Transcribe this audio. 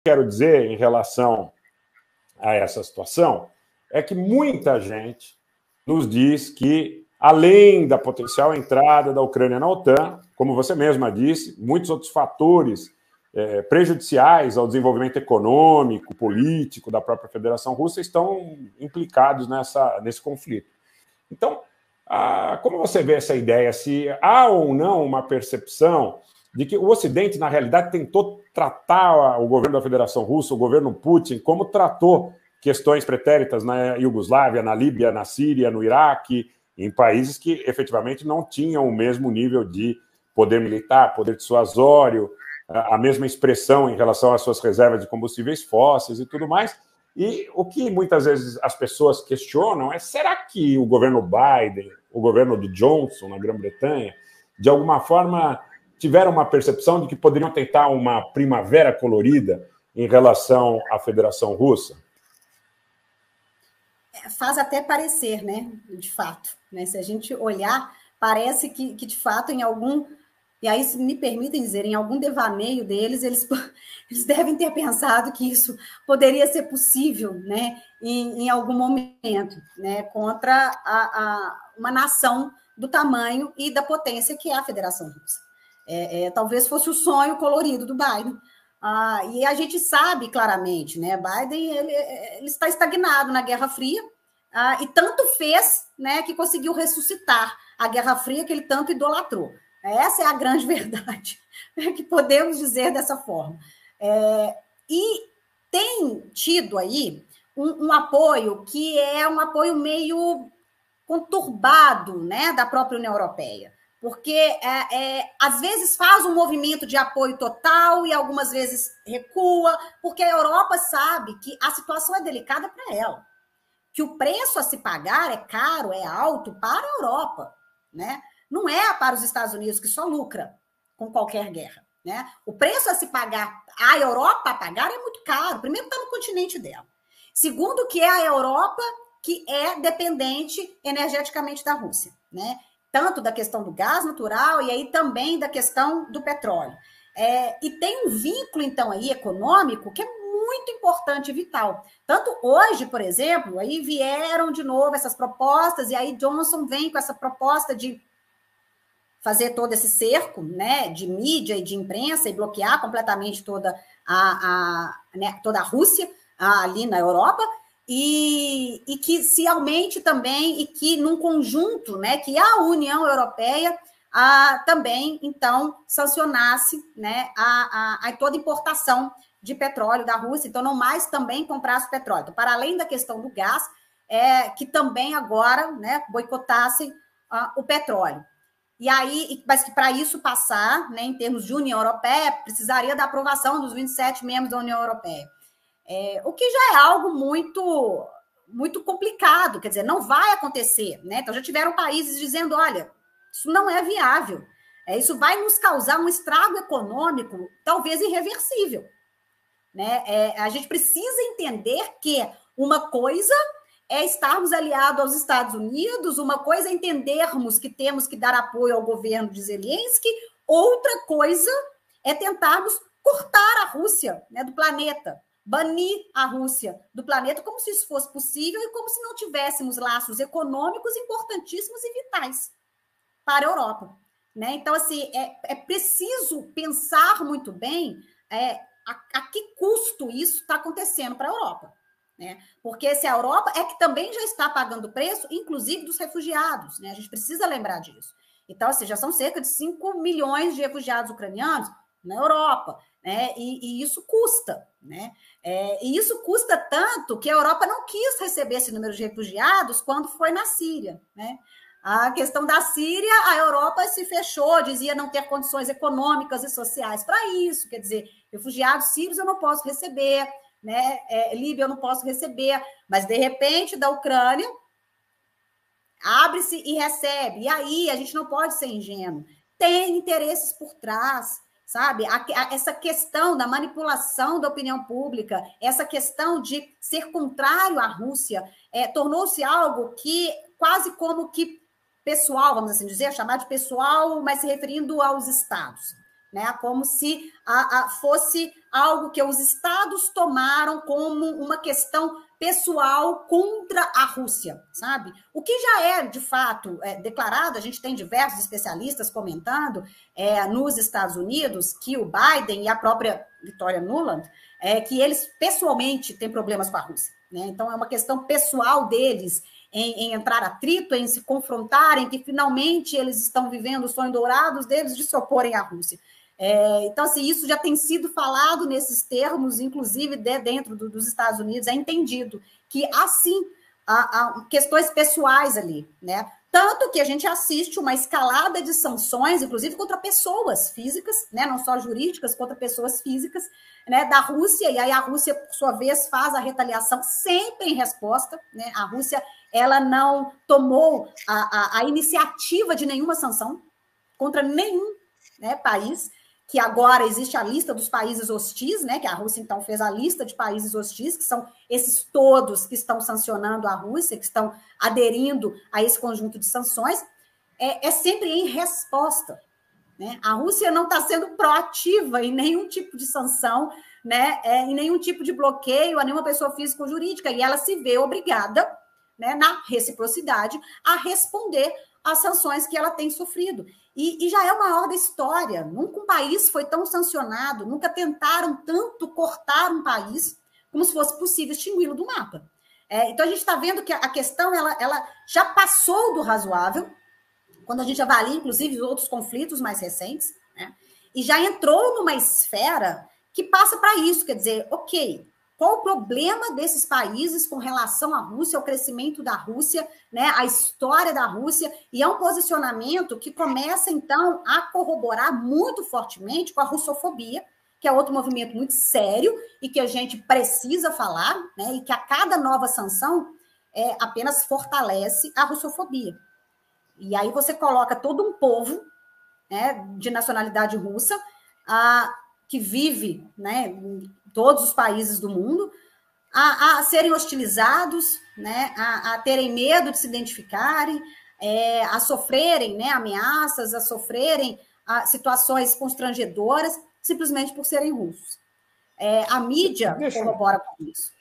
quero dizer em relação a essa situação é que muita gente nos diz que, além da potencial entrada da Ucrânia na OTAN, como você mesma disse, muitos outros fatores prejudiciais ao desenvolvimento econômico, político da própria Federação Russa estão implicados nesse conflito. Então, como você vê essa ideia? Se há ou não uma percepção de que o Ocidente, na realidade, tentou tratar o governo da Federação Russa, o governo Putin, como tratou questões pretéritas na Iugoslávia, na Líbia, na Síria, no Iraque, em países que efetivamente não tinham o mesmo nível de poder militar, poder dissuasório, a mesma expressão em relação às suas reservas de combustíveis fósseis e tudo mais. E o que muitas vezes as pessoas questionam é: será que o governo Biden, o governo do Johnson na Grã-Bretanha, de alguma forma tiveram uma percepção de que poderiam tentar uma primavera colorida em relação à Federação Russa? Faz até parecer, né, de fato. Né? Se a gente olhar, parece que de fato, em algum... E aí, se me permitem dizer, em algum devaneio deles, eles devem ter pensado que isso poderia ser possível, né, em algum momento, né, contra uma nação do tamanho e da potência que é a Federação Russa. Talvez fosse o sonho colorido do Biden. E a gente sabe claramente, né, Biden ele está estagnado na Guerra Fria, e tanto fez, né, que conseguiu ressuscitar a Guerra Fria que ele tanto idolatrou. Essa é a grande verdade, que podemos dizer dessa forma. E tem tido aí um apoio que é um apoio meio conturbado, né, da própria União Europeia, porque às vezes faz um movimento de apoio total e algumas vezes recua, porque a Europa sabe que a situação é delicada para ela, que o preço a se pagar é caro, é alto para a Europa, né? Não é para os Estados Unidos, que só lucra com qualquer guerra, né? O preço a se pagar, a Europa a pagar é muito caro. Primeiro, está no continente dela. Segundo, que é a Europa que é dependente energeticamente da Rússia, né? Tanto da questão do gás natural e aí também da questão do petróleo. E tem um vínculo, então, aí econômico que é muito importante e vital. Tanto hoje, por exemplo, aí vieram de novo essas propostas e aí Johnson vem com essa proposta de fazer todo esse cerco, né, de mídia e de imprensa e bloquear completamente toda toda a Rússia ali na Europa, e que se aumente também, e que num conjunto, né, que a União Europeia também, então, sancionasse, né, toda importação de petróleo da Rússia, então não mais também comprasse petróleo. Então, para além da questão do gás, que também agora, né, boicotassem o petróleo. E aí, mas que para isso passar, né, em termos de União Europeia, precisaria da aprovação dos 27 membros da União Europeia. O que já é algo muito, muito complicado, quer dizer, não vai acontecer, né? Então já tiveram países dizendo: olha, isso não é viável, isso vai nos causar um estrago econômico, talvez irreversível, né? A gente precisa entender que uma coisa é estarmos aliados aos Estados Unidos, uma coisa é entendermos que temos que dar apoio ao governo de Zelensky, outra coisa é tentarmos cortar a Rússia, né, do planeta, banir a Rússia do planeta, como se isso fosse possível e como se não tivéssemos laços econômicos importantíssimos e vitais para a Europa, né? Então, assim, é preciso pensar muito bem a que custo isso está acontecendo para a Europa. Né? Porque se a Europa é que também já está pagando o preço, inclusive dos refugiados, né? A gente precisa lembrar disso. Então, assim, já são cerca de 5 milhões de refugiados ucranianos na Europa, né? E isso custa, né? E isso custa tanto que a Europa não quis receber esse número de refugiados quando foi na Síria, né? A questão da Síria, a Europa se fechou, dizia não ter condições econômicas e sociais para isso, quer dizer, refugiados sírios eu não posso receber, né? Líbia eu não posso receber, mas de repente da Ucrânia abre-se e recebe, e aí a gente não pode ser ingênuo, tem interesses por trás, sabe? Essa questão da manipulação da opinião pública, essa questão de ser contrário à Rússia, tornou-se algo que quase como que pessoal, vamos assim dizer, chamar de pessoal, mas se referindo aos estados, né? Como se fosse algo que os estados tomaram como uma questão pessoal contra a Rússia, sabe? O que já é, de fato, declarado, a gente tem diversos especialistas comentando nos Estados Unidos que o Biden e a própria Victoria Nuland, que eles pessoalmente têm problemas com a Rússia, né? Então, é uma questão pessoal deles em entrar atrito, em se confrontarem, que finalmente eles estão vivendo o sonho dourado deles de se oporem à Rússia. Então, assim, isso já tem sido falado nesses termos, inclusive dentro dos Estados Unidos, é entendido que há, sim, há questões pessoais ali, né? Tanto que a gente assiste uma escalada de sanções, inclusive contra pessoas físicas, né? Não só jurídicas, contra pessoas físicas, né? Da Rússia, e aí a Rússia, por sua vez, faz a retaliação sempre em resposta, né? A Rússia, ela não tomou a iniciativa de nenhuma sanção contra nenhum, né, país, que agora existe a lista dos países hostis, né, que a Rússia, então, fez a lista de países hostis, que são esses todos que estão sancionando a Rússia, que estão aderindo a esse conjunto de sanções, sempre em resposta, né? A Rússia não está sendo proativa em nenhum tipo de sanção, né, em nenhum tipo de bloqueio a nenhuma pessoa física ou jurídica, e ela se vê obrigada, né, na reciprocidade, a responder às sanções que ela tem sofrido. E já é o maior da história. Nunca um país foi tão sancionado, nunca tentaram tanto cortar um país como se fosse possível extingui-lo do mapa. Então, a gente está vendo que a questão ela já passou do razoável, quando a gente avalia, inclusive, outros conflitos mais recentes, né, e já entrou numa esfera que passa para isso, quer dizer, ok, qual o problema desses países com relação à Rússia, ao crescimento da Rússia, né, a história da Rússia, e é um posicionamento que começa, então, a corroborar muito fortemente com a russofobia, que é outro movimento muito sério e que a gente precisa falar, né, e que a cada nova sanção apenas fortalece a russofobia. E aí você coloca todo um povo, né, de nacionalidade russa, que vive, né, em todos os países do mundo, a serem hostilizados, né, a terem medo de se identificarem, a sofrerem, né, ameaças, a sofrerem situações constrangedoras, simplesmente por serem russos. A mídia corrobora com isso.